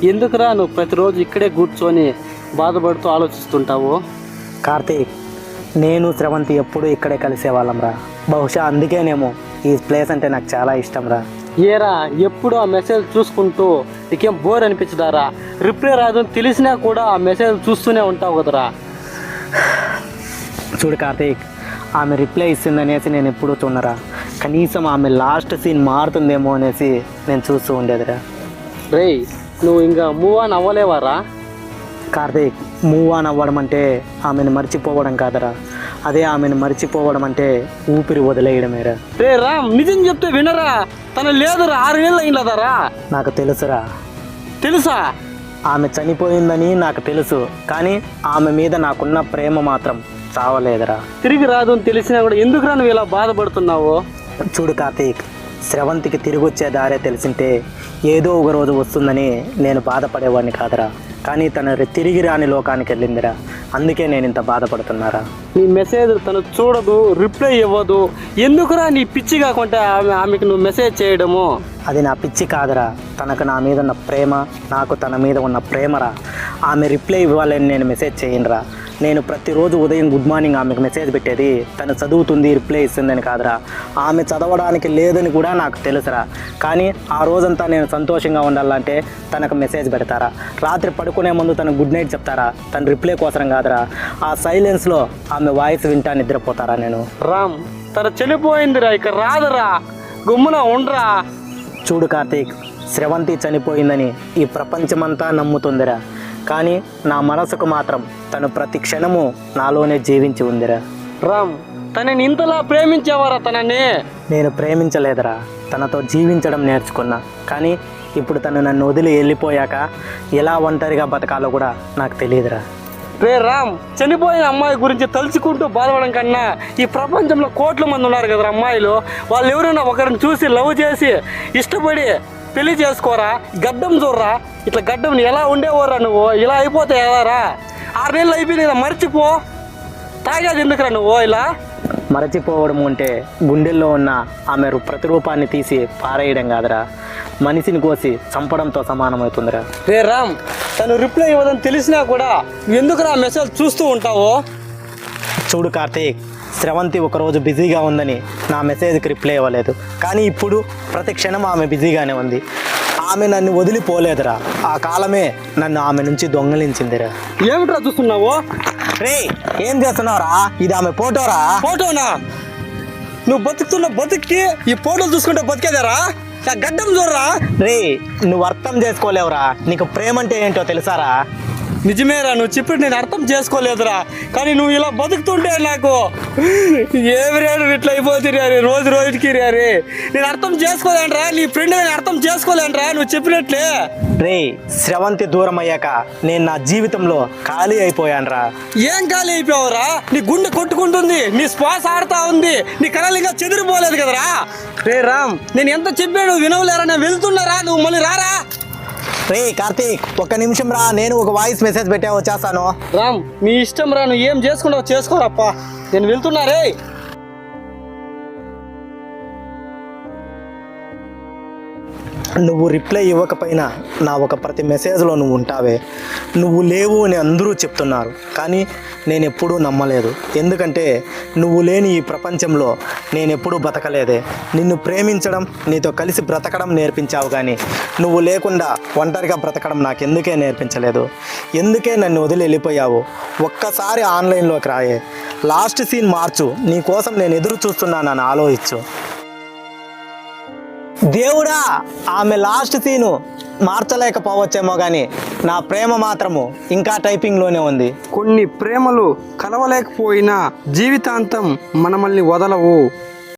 ఎందుకురా నువ్వు ప్రతిరోజు ఇక్కడే కూర్చొని బాధపడుతూ ఆలోచిస్తుంటావు? కార్తీక్, నేను శ్రవంతి ఎప్పుడు ఇక్కడే కలిసేవాళ్ళం రా. బహుశా అందుకేనేమో ఈ ప్లేస్ అంటే నాకు చాలా ఇష్టం రా. ఏరా ఎప్పుడు ఆ మెసేజ్ చూసుకుంటూ నీకేం బోర్ అనిపించదారా? రిప్లై రాదు తెలిసినా కూడా ఆ మెసేజ్ చూస్తూనే ఉంటావు కదరా. చూడు కార్తీక్, ఆమె రిప్లై ఇస్తుందనేసి నేను ఎప్పుడూ చూడరా. కనీసం ఆమె లాస్ట్ సీన్ మారుతుందేమో అనేసి నేను చూస్తూ ఉండేదిరా. రేయ్ నువ్వు ఇంకా మూవ్ ఆన్ అవ్వలేవారా? కార్తీక్, మూవ్ ఆన్ అవ్వడం అంటే ఆమెను మర్చిపోవడం కాదరా. అదే ఆమెను మర్చిపోవడం అంటే ఊపిరి వదిలేయడమేరా. రే రామ్, నిజం చెప్తే వినరా? తను లేదురా, 6 నెలలు అయిందరా. నాకు తెలుసురా. తెలుసా? ఆమె చనిపోయిందని నాకు తెలుసు, కానీ ఆమె మీద నాకున్న ప్రేమ మాత్రం చావలేదురా. తిరిగి రాదు అని తెలిసినా కూడా ఎందుకురా నువ్వు ఇలా బాధపడుతున్నావు? చూడు కార్తీక్, శ్రవంతికి తిరిగి వచ్చే దారే తెలిసింటే ఏదో ఒక రోజు వస్తుందని నేను బాధపడేవాడిని కాదురా. కానీ తను తిరిగి రాని లోకానికి వెళ్ళిందిరా. అందుకే నేను ఇంత బాధపడుతున్నారా. నీ మెసేజ్ తను చూడదు, రిప్లై ఇవ్వదు. ఎందుకురా నీ పిచ్చి కాకుండా ఆమెకు నువ్వు మెసేజ్ చేయడము? అది నా పిచ్చి కాదురా, తనకు నా మీద ఉన్న ప్రేమ, నాకు తన మీద ఉన్న ప్రేమరా. ఆమె రిప్లై ఇవ్వాలని నేను మెసేజ్ చేయనురా. నేను ప్రతిరోజు ఉదయం గుడ్ మార్నింగ్ ఆమెకు మెసేజ్ పెట్టేది తను చదువుతుంది, రిప్లై ఇస్తుందని కాదురా. ఆమె చదవడానికి లేదని కూడా నాకు తెలుసురా. కానీ ఆ రోజంతా నేను సంతోషంగా ఉండాలంటే తనకు మెసేజ్ పెడతారా. రాత్రి పడుకునే ముందు తనకు గుడ్ నైట్ చెప్తారా. తన రిప్లై కోసం కాదురా. ఆ సైలెన్స్లో ఆమె వాయిస్ వింటా నిద్రపోతారా నేను. రామ్, తను చనిపోయిందిరా, ఇక రాదురా, గుమ్మున ఉండరా. చూడు కార్తీక్, శ్రవంతి చనిపోయిందని ఈ ప్రపంచమంతా నమ్ముతుందిరా. కానీ నా మనసుకు మాత్రం తను ప్రతి క్షణము నాలోనే జీవించి ఉందిరా. రామ్, తనని ఇంతలా ప్రేమించేవారా తనని? నేను ప్రేమించలేదురా, తనతో జీవించడం నేర్చుకున్నా. కానీ ఇప్పుడు తను నన్ను వదిలి వెళ్ళిపోయాక ఎలా ఒంటరిగా బతకాలో కూడా నాకు తెలియదురా. రే రామ్, చనిపోయిన అమ్మాయి గురించి తలుచుకుంటూ బాధపడడం కన్నా ఈ ప్రపంచంలో కోట్ల మంది ఉన్నారు కదరా అమ్మాయిలు. వాళ్ళు ఎవరైనా ఒకరిని చూసి లవ్ చేసి ఇష్టపడి పెళ్లి చేసుకోరా. గడ్డం చూడరా, ఇట్లా గడ్డం ఎలా ఉండేవారా నువ్వు? ఇలా అయిపోతే ఎలారా? 6 నెలలు అయిపోయింది కదా, మర్చిపో. తాగేది ఎందుకురా నువ్వు ఇలా? మరచిపోవడం అంటే గుండెల్లో ఉన్న ఆమె ప్రతిరూపాన్ని తీసి పారేయడం కాదురా, మనిషిని కోసి చంపడంతో సమానమవుతుందిరా. రే రామ్, తను రిప్లై ఇవ్వదని తెలిసినా కూడా ఎందుకురా మెసేజ్ చూస్తూ ఉంటావు? చూడు కార్తీక్, శ్రవంతి ఒకరోజు బిజీగా ఉందని నా మెసేజ్కి రిప్లై ఇవ్వలేదు. కానీ ఇప్పుడు ప్రతి క్షణం ఆమె బిజీగానే ఉంది. ఆమె నన్ను వదిలిపోలేదురా. ఆ కాలమే నన్ను ఆమె నుంచి దొంగలించిందిరా. ఏమిట్రా చూస్తున్నావు? రే, ఏం చేస్తున్నావురా? ఇది ఆమె ఫోటోరా. ఫోటోనా? నువ్వు బతుకుతున్న బతుక్కి ఈ ఫోటోలు చూసుకుంటే బతికేదారా? గడ్డం చూడరా. రే, నువ్వు అర్థం చేసుకోలేవురా. నీకు ప్రేమ అంటే ఏంటో తెలుసారా? నిజమేరా, నువ్వు చెప్పి నేను అర్థం చేసుకోలేదురా. కానీ నువ్వు ఇలా బతుకుతుంటే నాకు ఏమి రేడు ఇట్లా అయిపోతుంది రే, రోజు రోజుకి రే. నేను అర్థం చేసుకోలేనురా, నీ ఫ్రెండ్ నేను అర్థం చేసుకోలేనురా నువ్వు చెప్పినట్లే. రే, శ్రవంతి దూరం అయ్యాక నేను నా జీవితంలో ఖాళీ అయిపోయానురా. ఏం ఖాళీ అయిపోయావురా? నీ గుండె కొట్టుకుంటుంది, నీ శ్వాస ఆడుతా ఉంది, నీ కళలు ఇంకా చెదిరిపోలేదు కదరా. రే రామ్, నేను ఎంత చెప్పాను వినవలేరా? నేను వెళ్తున్నారా, నువ్వు మళ్ళీ రారా. రే కార్తీక్, ఒక్క నిమిషం రా, నేను ఒక వాయిస్ మెసేజ్ పెట్టా వచ్చేస్తాను. రామ్, నీ ఇష్టం రా, నువ్వు ఏం చేసుకుంటావు చేసుకోరప్పా, నేను వెళ్తున్నా రే. నువ్వు రిప్లై ఇవ్వకపోయినా నా ఒక ప్రతి మెసేజ్లో నువ్వు ఉంటావే. నువ్వు లేవు అని అందరూ చెప్తున్నారు, కానీ నేను ఎప్పుడూ నమ్మలేదు. ఎందుకంటే నువ్వు లేని ఈ ప్రపంచంలో నేను ఎప్పుడూ బతకలేదే. నిన్ను ప్రేమించడం, నీతో కలిసి బ్రతకడం నేర్పించావు, కానీ నువ్వు లేకుండా ఒంటరిగా బ్రతకడం నాకెందుకే నేర్పించలేదు. ఎందుకే నన్ను వదిలి వెళ్ళిపోయావు? ఒక్కసారి ఆన్లైన్లోకి రాయే, లాస్ట్ సీన్ మార్చు. నీ కోసం నేను ఎదురు చూస్తున్నానని ఆలోచించు. దేవుడా, ఆమె లాస్ట్ సీను మార్చలేకపోవచ్చేమో కానీ నా ప్రేమ మాత్రము ఇంకా టైపింగ్లోనే ఉంది. కొన్ని ప్రేమలు కలవలేకపోయినా జీవితాంతం మనల్ని వదలవు.